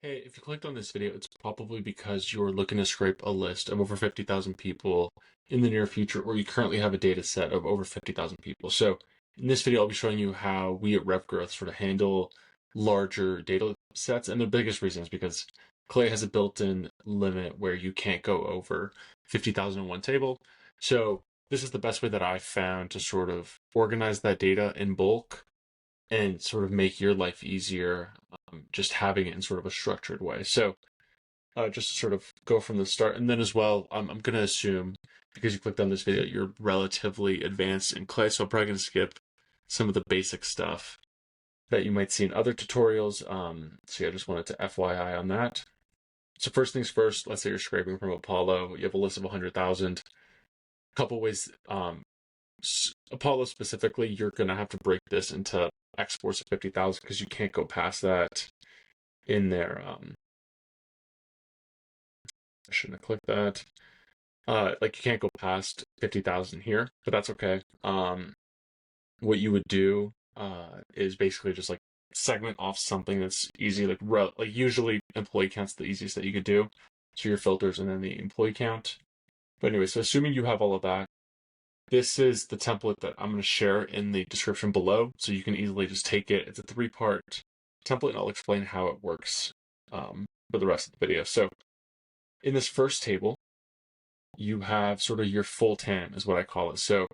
Hey, if you clicked on this video, it's probably because you're looking to scrape a list of over 50,000 people in the near future, or you currently have a data set of over 50,000 people. So in this video, I'll be showing you how we at RevGrowth sort of handle larger data sets. And the biggest reason is because Clay has a built-in limit where you can't go over 50,000 in one table. So this is the best way that I found to sort of organize that data in bulk and sort of make your life easier, just having it in sort of a structured way. So just to sort of go from the start, and then as well, I'm going to assume because you clicked on this video, you're relatively advanced in Clay, so I'm probably going to skip some of the basic stuff that you might see in other tutorials. So yeah, I just wanted to FYI on that. So first things first, let's say you're scraping from Apollo, you have a list of 100,000. A couple ways, Apollo specifically, you're going to have to break this into exports of 50,000 because you can't go past that in there. I shouldn't have clicked that. Like you can't go past 50,000 here, but that's okay. What you would do is basically just like segment off something that's easy, like usually employee count's the easiest that you could do. So your filters and then the employee count. But anyway, so assuming you have all of that, this is the template that I'm going to share in the description below, so you can easily just take it. It's a 3-part template, and I'll explain how it works for the rest of the video. So in this first table, you have sort of your full TAM, is what I call it. So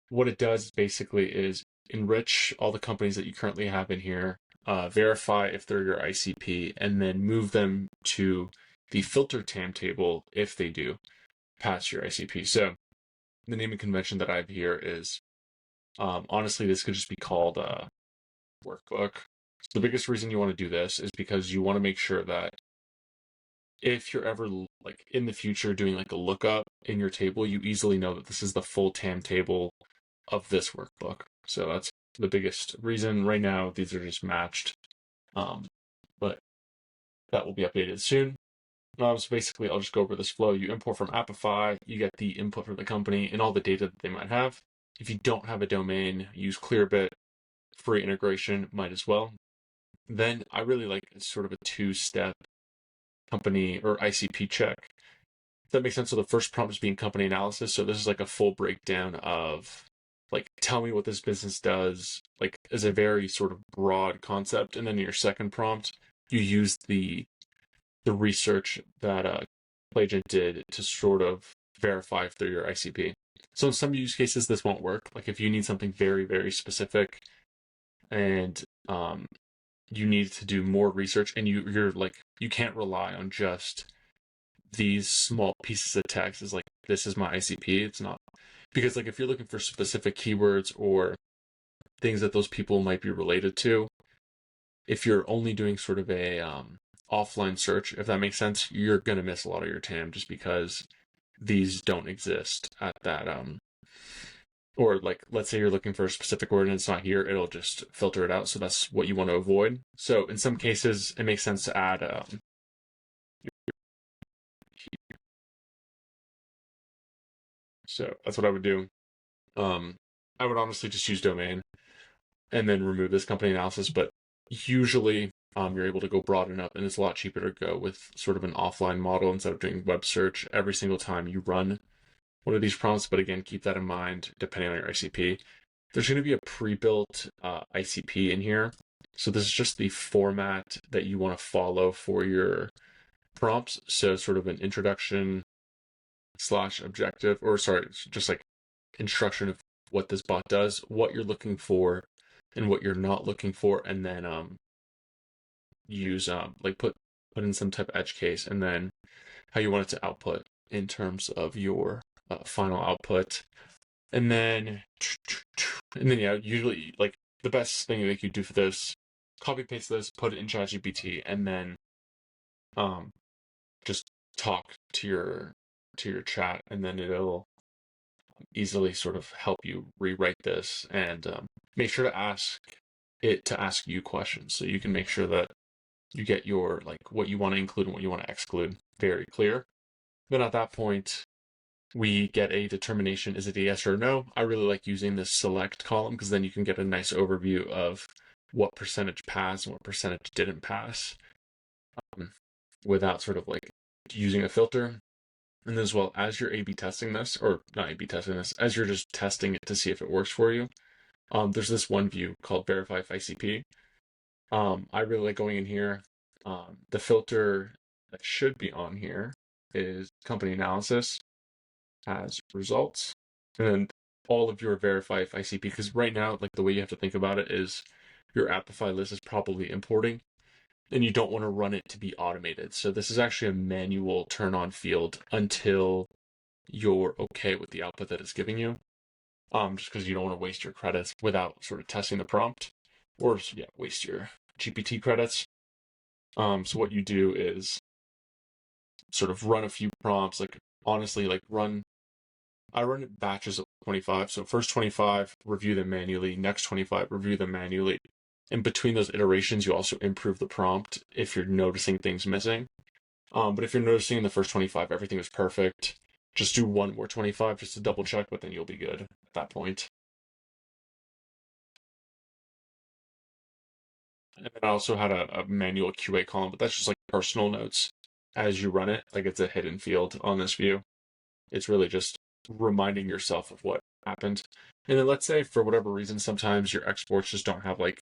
what it does basically is enrich all the companies that you currently have in here, verify if they're your ICP, and then move them to the filter TAM table if they do pass your ICP. So the naming convention that I have here is, honestly, this could just be called a workbook. So the biggest reason you want to do this is because you want to make sure that if you're ever like in the future doing like a lookup in your table, you easily know that this is the full TAM table of this workbook. So that's the biggest reason. Right now, these are just matched, but that will be updated soon. So basically, I'll just go over this flow. You import from Appify, you get the input from the company and all the data that they might have. If you don't have a domain, use Clearbit. Free integration, might as well. Then I really like sort of a 2-step company or ICP check. If that makes sense. So the first prompt is being company analysis. So this is like a full breakdown of like, tell me what this business does, like as a very sort of broad concept. And then in your second prompt, you use the research that Playagent did to sort of verify if they're your ICP. So in some use cases, this won't work. Like if you need something very, very specific and you need to do more research and you're like, you can't rely on just these small pieces of text as like, this is my ICP. It's not, because like if you're looking for specific keywords or things that those people might be related to, if you're only doing sort of a offline search, if that makes sense, you're going to miss a lot of your TAM just because these don't exist at that or like, let's say you're looking for a specific word and it's not here, it'll just filter it out. So that's what you want to avoid. So in some cases, it makes sense to add so that's what I would do. I would honestly just use domain and then remove this company analysis, but usually you're able to go broad enough, and it's a lot cheaper to go with sort of an offline model instead of doing web search every single time you run one of these prompts. But again, keep that in mind depending on your ICP. There's going to be a pre-built ICP in here. So this is just the format that you want to follow for your prompts. So sort of an introduction slash objective, or sorry, just like instruction of what this bot does, what you're looking for and what you're not looking for, and then use like put in some type of edge case, and then how you want it to output in terms of your final output. And then yeah, usually like the best thing that you do for this, copy paste this, put it in ChatGPT, and then just talk to your chat, and then it'll easily sort of help you rewrite this, and make sure to ask it to ask you questions so you can make sure that you get your like what you want to include and what you want to exclude very clear. Then at that point, we get a determination. Is it a yes or no? I really like using this select column because then you can get a nice overview of what percentage passed and what percentage didn't pass. without sort of like using a filter. And as well as you're A/B testing this, or not A/B testing this, as you're just testing it to see if it works for you, there's this one view called Verify if ICP. I really like going in here. The filter that should be on here is company analysis, has results, and then all of your Verify if ICP, because right now, like the way you have to think about it is your Appify list is probably importing, and you don't want to run it to be automated. So this is actually a manual turn on field until you're okay with the output that it's giving you. Just because you don't want to waste your credits without sort of testing the prompt, or yeah, waste your GPT credits. So what you do is sort of run a few prompts, like honestly, like I run it batches of 25. So first 25, review them manually. Next 25, review them manually. In between those iterations, you also improve the prompt if you're noticing things missing. But if you're noticing in the first 25, everything was perfect, just do one more 25 just to double check, but then you'll be good at that point. And then I also had a manual QA column, but that's just like personal notes as you run it. Like it's a hidden field on this view. It's really just reminding yourself of what happened. And then let's say for whatever reason, sometimes your exports just don't have like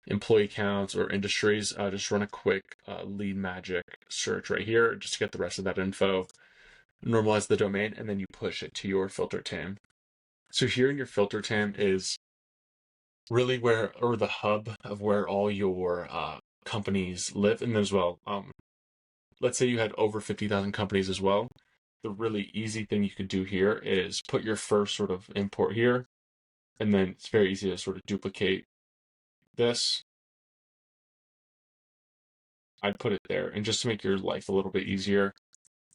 employee counts or industries. Just run a quick lead magic search right here just to get the rest of that info. Normalize the domain, and then you push it to your filter TAM. So here in your filter TAM is really where, or the hub of where all your companies live. And as well, let's say you had over 50,000 companies as well. The really easy thing you could do here is put your first sort of import here, and then it's very easy to sort of duplicate this. I'd put it there, and just to make your life a little bit easier,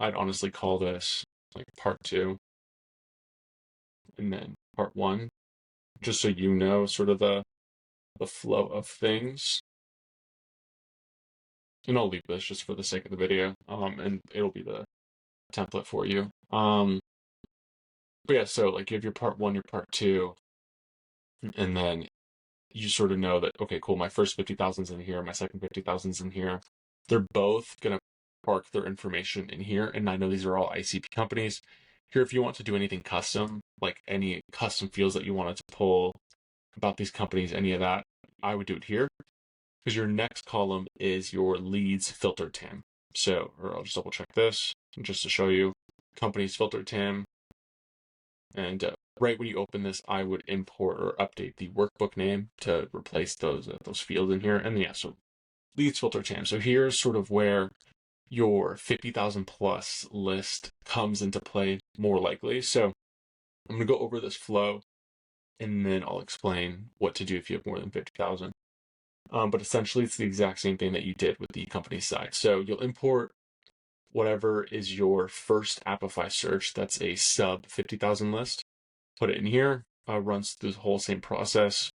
I'd honestly call this like part 2, and then part 1, just so you know sort of the flow of things. And I'll leave this just for the sake of the video, and it'll be the template for you. But yeah, so like you have your part 1, your part 2, and then you sort of know that, okay, cool, my first 50,000's in here, my second 50,000's in here. They're both going to park their information in here, and I know these are all ICP companies. Here, if you want to do anything custom, like any custom fields that you wanted to pull about these companies, any of that, I would do it here, because your next column is your leads filter TAM. So, or I'll just double check this just to show you companies filter TAM. And right when you open this, I would import or update the workbook name to replace those fields in here. And yeah, so leads filter TAM. So here's sort of where your 50,000 plus list comes into play more likely. So I'm going to go over this flow, and then I'll explain what to do if you have more than 50,000. But essentially, it's the exact same thing that you did with the company side. So you'll import whatever is your first Appify search that's a sub 50,000 list, put it in here, runs through the whole same process.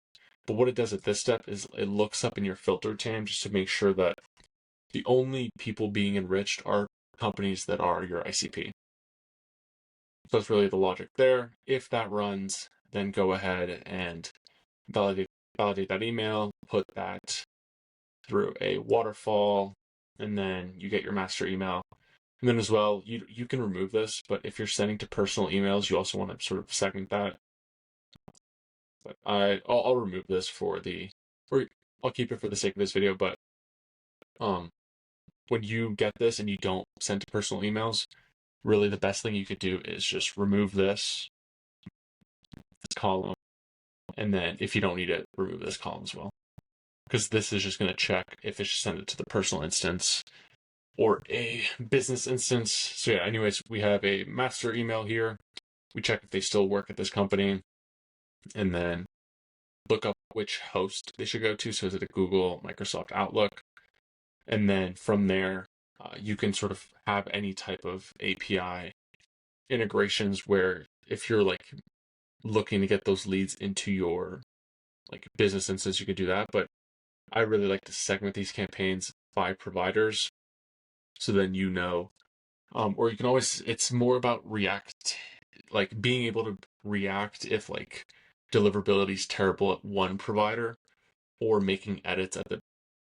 But what it does at this step is it looks up in your filter TAM just to make sure that the only people being enriched are companies that are your ICP. So that's really the logic there. If that runs, then go ahead and validate that email, put that through a waterfall, and then you get your master email. And then as well, you can remove this, but if you're sending to personal emails, you also want to sort of segment that. But I'll remove this or I'll keep it for the sake of this video. But when you get this and you don't send to personal emails, really the best thing you could do is just remove this column, and then if you don't need it, remove this column as well, because this is just going to check if it should send it to the personal instance or a business instance. So yeah, anyways, we have a master email here. We check if they still work at this company, and then look up which host they should go to. So is it a Google, Microsoft Outlook? And then from there, you can sort of have any type of API integrations where if you're like looking to get those leads into your like business instance, you could do that. But I really like to segment these campaigns by providers. So then you know, or you can always, it's more about react, like being able to react if like deliverability is terrible at one provider, or making edits at the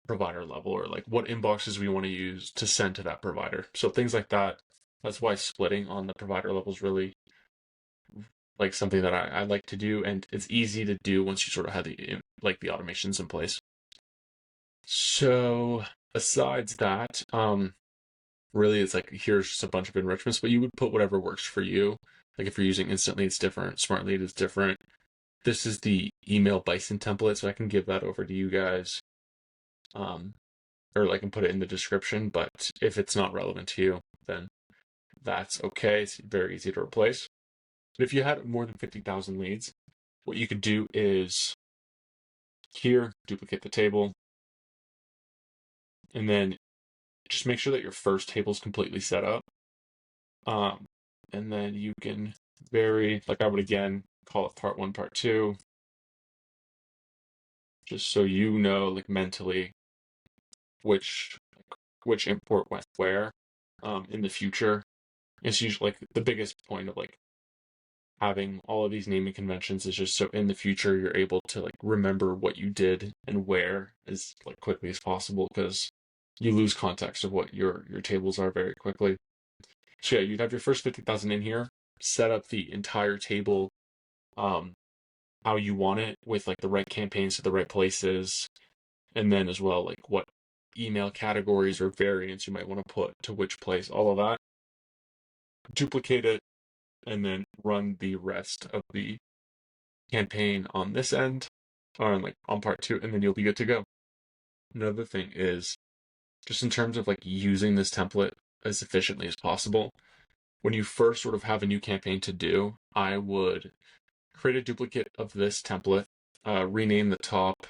provider level, or like what inboxes we want to use to send to that provider. So things like that. That's why splitting on the provider level is really like something that I like to do, and it's easy to do once you sort of have the automations in place. So besides that, really it's like here's just a bunch of enrichments, but you would put whatever works for you. Like if you're using Instantly, it's different. Smartly, it's different. This is the email Bison template, so I can give that over to you guys. Or I can put it in the description, but if it's not relevant to you, then that's okay. It's very easy to replace. But if you had more than 50,000 leads, what you could do is here, duplicate the table, and then just make sure that your first table is completely set up. And then you can vary, like I would again call it part 1, part 2, just so you know, like mentally, which import went where in the future. It's usually like the biggest point of like having all of these naming conventions is just so in the future you're able to like remember what you did and where as like quickly as possible, because you lose context of what your tables are very quickly. So yeah, you'd have your first 50,000 in here, set up the entire table how you want it with like the right campaigns to the right places, and then as well like what email categories or variants you might want to put to which place, all of that. Duplicate it and then run the rest of the campaign on this end, or like on part 2, and then you'll be good to go. Another thing is just in terms of like using this template as efficiently as possible. When you first sort of have a new campaign to do, I would create a duplicate of this template, rename the top,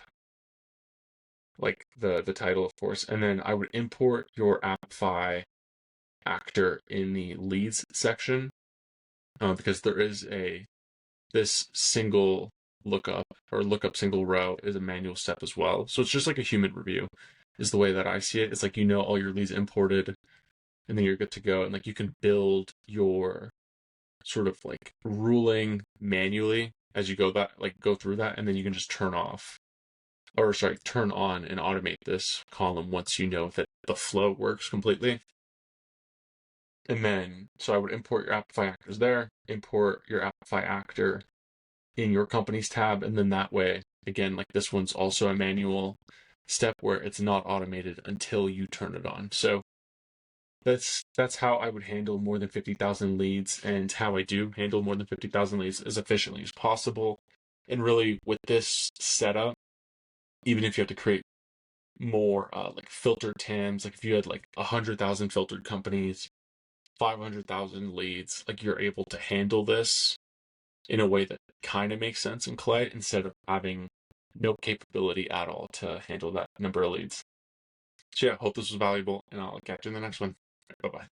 like the title, of course, and then I would import your Appify actor in the leads section, because there is this single lookup or lookup single row is a manual step as well. So it's just like a human review is the way that I see it. It's like, all your leads imported and then you're good to go. And like you can build your sort of like ruling manually as you go through that, and then you can just turn on and automate this column once you know that the flow works completely. And then, so I would import your Appify actors there, import your Appify actor in your company's tab, and then that way, again, like this one's also a manual step where it's not automated until you turn it on. So that's how I would handle more than 50,000 leads, and how I do handle more than 50,000 leads as efficiently as possible. And really, with this setup, even if you have to create more like filtered TAMs, like if you had like 100,000 filtered companies, 500,000 leads, like you're able to handle this in a way that kind of makes sense in Clay instead of having no capability at all to handle that number of leads. So yeah, hope this was valuable, and I'll catch you in the next one. Bye-bye.